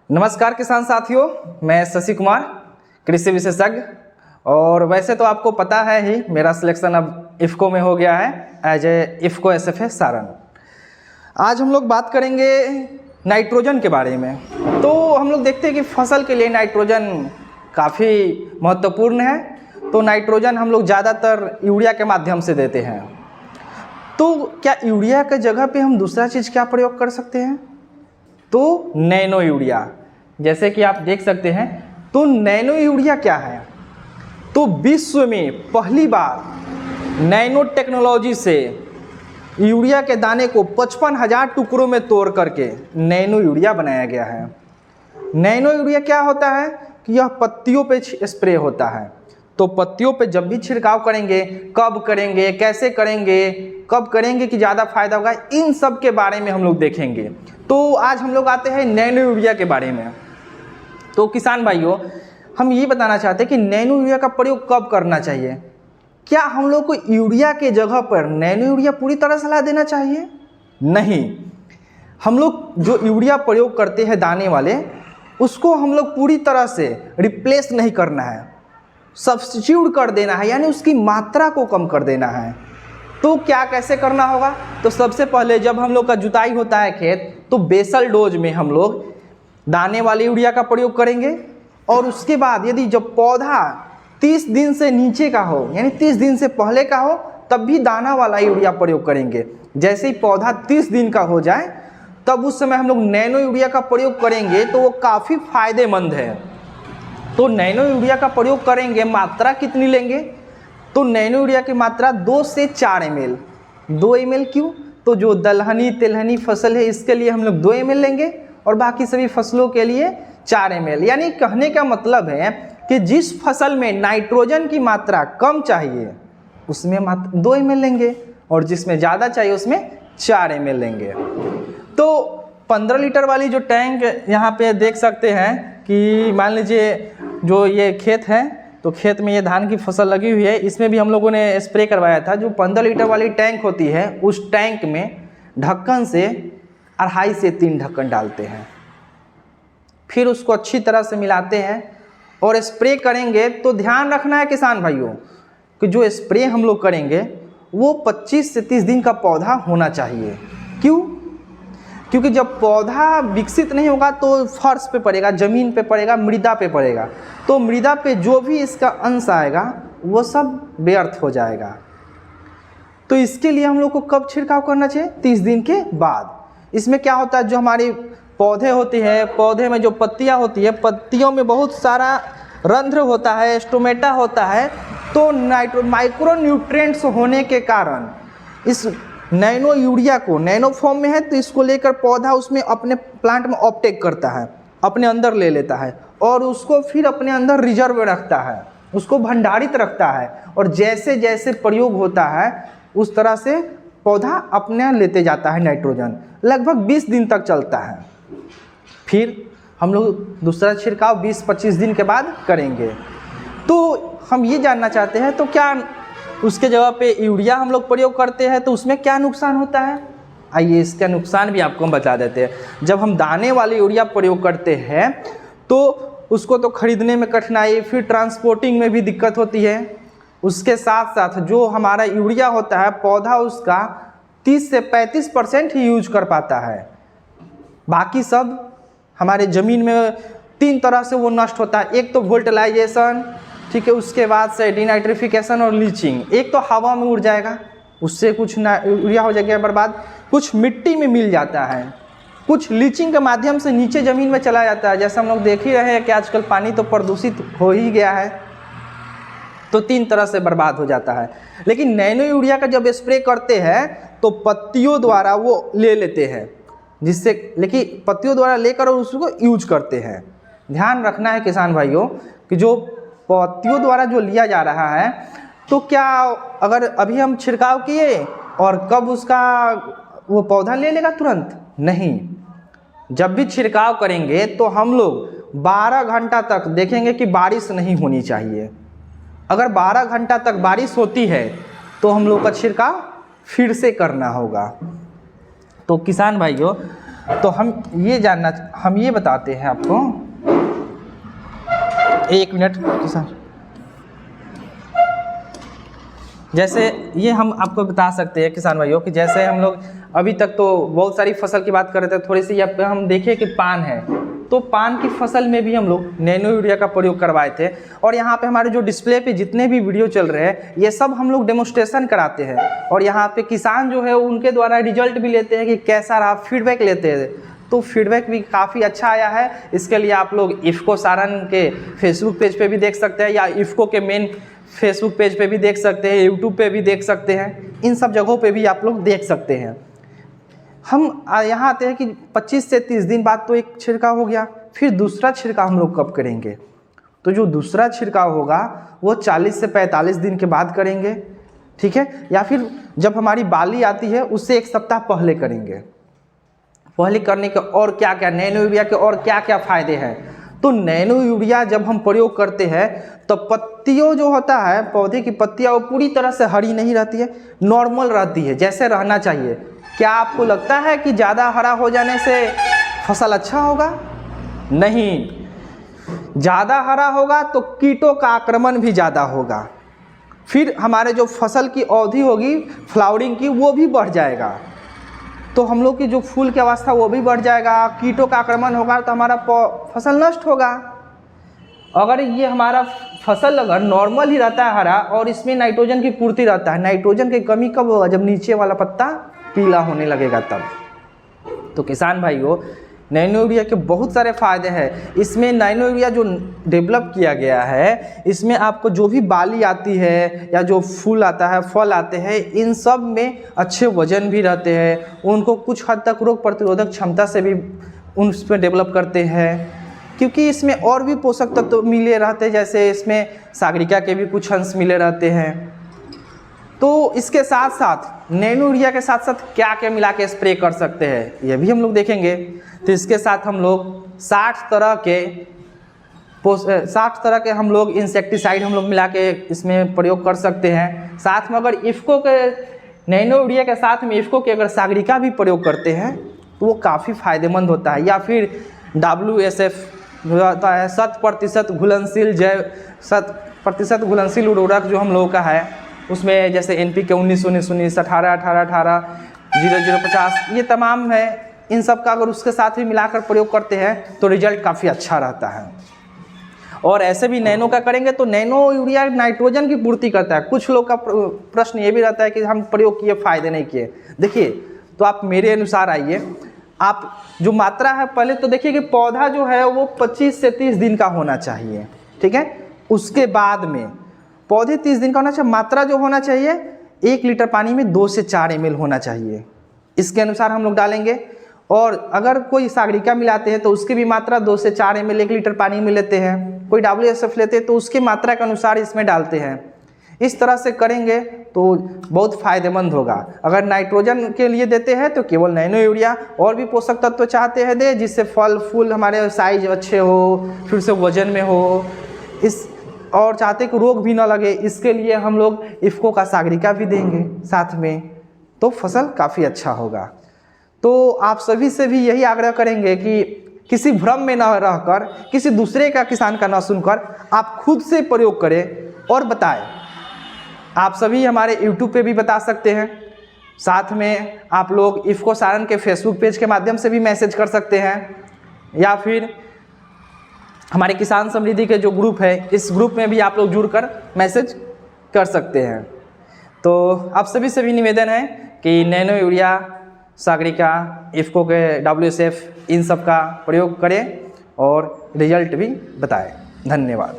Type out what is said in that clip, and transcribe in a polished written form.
नमस्कार किसान साथियों, मैं शशि कुमार, कृषि विशेषज्ञ। और वैसे तो आपको पता है ही मेरा सिलेक्शन अब इफ़को में हो गया है as a IFFCO SFA Saran. आज हम लोग बात करेंगे नाइट्रोजन के बारे में। तो हम लोग देखते हैं कि फसल के लिए नाइट्रोजन काफ़ी महत्वपूर्ण है। तो नाइट्रोजन हम लोग ज़्यादातर यूरिया के माध्यम से देते हैं। तो क्या यूरिया के जगह पे हम दूसरा चीज़ क्या प्रयोग कर सकते हैं? तो नैनो यूरिया, जैसे कि आप देख सकते हैं। तो नैनो यूरिया क्या है? तो विश्व में पहली बार नैनो टेक्नोलॉजी से यूरिया के दाने को 55,000 टुकड़ों में तोड़ करके नैनो यूरिया बनाया गया है। नैनो यूरिया क्या होता है कि यह पत्तियों पे स्प्रे होता है। तो पत्तियों पे जब भी छिड़काव करेंगे, कब करेंगे, कैसे करेंगे, कब करेंगे कि ज़्यादा फायदा होगा, इन सब के बारे में हम लोग देखेंगे। तो आज हम लोग आते हैं नैनो यूरिया के बारे में। तो किसान भाइयों, हम ये बताना चाहते हैं कि नैनो यूरिया का प्रयोग कब करना चाहिए। क्या हम लोग को यूरिया के जगह पर नैनो यूरिया पूरी तरह सलाह देना चाहिए? नहीं। हम लोग जो यूरिया प्रयोग करते हैं दाने वाले, उसको हम लोग पूरी तरह से रिप्लेस नहीं करना है, सब्स्टिट्यूट कर देना है, यानी उसकी मात्रा को कम कर देना है। तो क्या कैसे करना होगा? तो सबसे पहले जब हम लोग का जुताई होता है खेत, तो बेसल डोज में हम लोग दाने वाले यूरिया का प्रयोग करेंगे। और उसके बाद यदि जब पौधा 30 दिन से नीचे का हो, यानी 30 दिन से पहले का हो, तब भी दाना वाला यूरिया प्रयोग करेंगे। जैसे ही पौधा 30 दिन का हो जाए, तब उस समय हम लोग नैनो यूरिया का प्रयोग करेंगे। तो वो काफ़ी फायदेमंद है। तो नैनो यूरिया का प्रयोग करेंगे, मात्रा कितनी लेंगे? तो नैनो यूरिया की मात्रा 2 से 4 ml। 2 ml क्यों? तो जो दलहनी तिलहनी फसल है, इसके लिए हम लोग 2 ml लेंगे और बाकी सभी फसलों के लिए 4 ml। यानी कहने का मतलब है कि जिस फसल में नाइट्रोजन की मात्रा कम चाहिए उसमें मात्र 2 ml लेंगे, और जिसमें ज़्यादा चाहिए उसमें 4 ml लेंगे। तो 15 लीटर वाली जो टैंक यहाँ पे देख सकते हैं कि मान लीजिए जो ये खेत है, तो खेत में ये धान की फसल लगी हुई है, इसमें भी हम लोगों ने स्प्रे करवाया था। जो 15 लीटर वाली टैंक होती है, उस टैंक में ढक्कन से 2.5 से 3 ढक्कन डालते हैं, फिर उसको अच्छी तरह से मिलाते हैं और स्प्रे करेंगे। तो ध्यान रखना है किसान भाइयों कि जो स्प्रे हम लोग करेंगे वो 25 से 30 दिन का पौधा होना चाहिए। क्यों? क्योंकि जब पौधा विकसित नहीं होगा तो फर्श पे पड़ेगा, ज़मीन पे पड़ेगा, मृदा पे पड़ेगा। तो मृदा पे जो भी इसका अंश आएगा वो सब व्यर्थ हो जाएगा। तो इसके लिए हम लोग को कब छिड़काव करना चाहिए? 30 दिन के बाद। इसमें क्या होता है, जो हमारी पौधे होती है, पौधे में जो पत्तियां होती है, पत्तियों में बहुत सारा रंध्र होता है, स्टोमेटा होता है। तो माइक्रो न्यूट्रिएंट्स होने के कारण इस नैनो यूरिया को, नैनो फॉर्म में है तो इसको लेकर पौधा उसमें अपने प्लांट में ऑपटेक करता है, अपने अंदर ले लेता है और उसको फिर अपने अंदर रिजर्व रखता है, उसको भंडारित रखता है। और जैसे जैसे प्रयोग होता है उस तरह से पौधा अपने लेते जाता है नाइट्रोजन। लगभग 20 दिन तक चलता है। फिर हम लोग दूसरा छिड़काव 20-25 दिन के बाद करेंगे। तो हम ये जानना चाहते हैं, तो क्या उसके जगह पे यूरिया हम लोग प्रयोग करते हैं तो उसमें क्या नुकसान होता है? आइए इसका नुकसान भी आपको हम बता देते हैं। जब हम दाने वाले यूरिया प्रयोग करते हैं तो उसको तो खरीदने में कठिनाई, फिर ट्रांसपोर्टिंग में भी दिक्कत होती है। उसके साथ साथ जो हमारा यूरिया होता है, पौधा उसका 30 से 35% ही यूज कर पाता है। बाकी सब हमारे ज़मीन में 3 तरह से वो नष्ट होता है। एक तो वोल्टिलाइजेशन, ठीक है, उसके बाद से डिनाइट्रिफिकेशन और लीचिंग। एक तो हवा में उड़ जाएगा, उससे कुछ यूरिया हो जाएगा बर्बाद, कुछ मिट्टी में मिल जाता है, कुछ लीचिंग के माध्यम से नीचे ज़मीन में चला जाता है। जैसे हम लोग देख ही रहे हैं कि आजकल पानी तो प्रदूषित हो ही गया है। तो 3 तरह से बर्बाद हो जाता है। लेकिन नैनो यूरिया का जब स्प्रे करते हैं तो पत्तियों द्वारा वो ले लेते हैं, जिससे लेकिन पत्तियों द्वारा लेकर और उसको यूज करते हैं। ध्यान रखना है किसान भाइयों कि जो पत्तियों द्वारा जो लिया जा रहा है, तो क्या अगर अभी हम छिड़काव किए और कब उसका वो पौधा ले लेगा तुरंत? नहीं। जब भी छिड़काव करेंगे तो हम लोग 12 घंटा तक देखेंगे कि बारिश नहीं होनी चाहिए। अगर 12 घंटा तक बारिश होती है तो हम लोग का छिड़काव फिर से करना होगा। तो किसान भाइयों, तो हम ये बताते हैं आपको, एक मिनट किसान, जैसे ये हम आपको बता सकते हैं किसान भाइयों कि जैसे हम लोग अभी तक तो बहुत सारी फसल की बात कर रहे थे, थोड़ी सी यहाँ पे हम देखें कि पान है, तो पान की फसल में भी हम लोग नैनो यूरिया का प्रयोग करवाए थे। और यहाँ पे हमारे जो डिस्प्ले पे जितने भी वीडियो चल रहे हैं ये सब हम लोग डेमोस्ट्रेशन कराते हैं, और यहाँ पे किसान जो है उनके द्वारा रिजल्ट भी लेते हैं कि कैसा रहा, फीडबैक लेते हैं। तो फीडबैक भी काफ़ी अच्छा आया है। इसके लिए आप लोग इफ़को सारण के फेसबुक पेज पे भी देख सकते हैं, या इफ़को के मेन फेसबुक पेज पे भी देख सकते हैं, यूट्यूब पे भी देख सकते हैं, इन सब जगहों पे भी आप लोग देख सकते हैं। हम यहाँ आते हैं कि 25 से 30 दिन बाद तो एक छिड़काव हो गया, फिर दूसरा छिड़काव हम लोग कब करेंगे? तो जो दूसरा छिड़काव होगा वो 40 से 45 दिन के बाद करेंगे, ठीक है, या फिर जब हमारी बाली आती है उससे एक सप्ताह पहले करेंगे। पहले करने के और क्या क्या नैनो यूरिया के और क्या क्या फ़ायदे हैं? तो नैनो यूरिया जब हम प्रयोग करते हैं तो पत्तियों जो होता है, पौधे की पत्तियाँ वो पूरी तरह से हरी नहीं रहती है, नॉर्मल रहती है जैसे रहना चाहिए। क्या आपको लगता है कि ज़्यादा हरा हो जाने से फसल अच्छा होगा? नहीं, ज़्यादा हरा होगा तो कीटों का आक्रमण भी ज़्यादा होगा, फिर हमारे जो फसल की अवधि होगी फ्लावरिंग की वो भी बढ़ जाएगा, तो हम लोग की जो फूल की अवस्था वो भी बढ़ जाएगा, कीटों का आक्रमण होगा तो हमारा फसल नष्ट होगा। अगर ये हमारा फसल अगर नॉर्मल ही रहता है हरा और इसमें नाइट्रोजन की पूर्ति रहता है, नाइट्रोजन की कमी कब होगा? जब नीचे वाला पत्ता पीला होने लगेगा तब। तो किसान भाइयों, नैनो यूरिया के बहुत सारे फ़ायदे हैं। इसमें नैनो यूरिया जो डेवलप किया गया है, इसमें आपको जो भी बाली आती है या जो फूल आता है, फल आते हैं, इन सब में अच्छे वजन भी रहते हैं, उनको कुछ हद तक रोग प्रतिरोधक क्षमता से भी उसमें डेवलप करते हैं, क्योंकि इसमें और भी पोषक तत्व मिले रहते हैं, जैसे इसमें सागरिका के भी कुछ अंश मिले रहते हैं। तो इसके साथ साथ नैनो यूरिया के साथ साथ क्या क्या मिला के स्प्रे कर सकते हैं ये भी हम लोग देखेंगे। तो इसके साथ हम लोग 60 तरह के हम लोग इंसेक्टिसाइड हम लोग मिला के इसमें प्रयोग कर सकते हैं। साथ में अगर इफ़को के नैनो यूरिया के साथ में इफ़को के अगर सागरिका भी प्रयोग करते हैं तो वो काफ़ी फ़ायदेमंद होता है। या फिर WSF होता है 100% घुलनशील 100% घुलनशील उर्वरक जो हम लोगों का है, उसमें जैसे NPK 19-19-19, 18-18-18, 00-50, ये तमाम है। इन सब का अगर उसके साथ भी मिलाकर प्रयोग करते हैं तो रिजल्ट काफ़ी अच्छा रहता है। और ऐसे भी नैनो का करेंगे तो नैनो यूरिया नाइट्रोजन की पूर्ति करता है। कुछ लोग का प्रश्न ये भी रहता है कि हम प्रयोग किए फ़ायदे नहीं किए। देखिए, तो आप मेरे अनुसार आइए, आप जो मात्रा है पहले तो देखिए कि पौधा जो है वो 25 से 30 दिन का होना चाहिए, ठीक है। उसके बाद में पौधे 30 दिन का होना चाहिए। मात्रा जो होना चाहिए 1 लीटर पानी में 2 से 4 ml होना चाहिए, इसके अनुसार हम लोग डालेंगे। और अगर कोई सागरिका मिलाते हैं तो उसकी भी मात्रा 2 से 4 ml 1 लीटर पानी में लेते हैं। कोई WSF लेते हैं तो उसकी मात्रा के अनुसार इसमें डालते हैं। इस तरह से करेंगे तो बहुत फ़ायदेमंद होगा। अगर नाइट्रोजन के लिए देते हैं तो केवल नैनो यूरिया, और भी पोषक तत्व चाहते हैं दे जिससे फल फूल हमारे साइज अच्छे हो, फिर से वजन में हो, इस और चाहते कि रोग भी ना लगे, इसके लिए हम लोग इफ़को का सागरिका भी देंगे साथ में, तो फसल काफ़ी अच्छा होगा। तो आप सभी से भी यही आग्रह करेंगे कि किसी भ्रम में न रहकर, किसी दूसरे का किसान का न सुनकर आप खुद से प्रयोग करें और बताएं। आप सभी हमारे YouTube पे भी बता सकते हैं, साथ में आप लोग इफ़को सारण के फेसबुक पेज के माध्यम से भी मैसेज कर सकते हैं, या फिर हमारे किसान समृद्धि के जो ग्रुप है इस ग्रुप में भी आप लोग जुड़कर मैसेज कर सकते हैं। तो आप सभी से भी निवेदन है कि नैनो यूरिया, सागरिका, इफ़को के WSF इन सब का प्रयोग करें और रिजल्ट भी बताएं। धन्यवाद।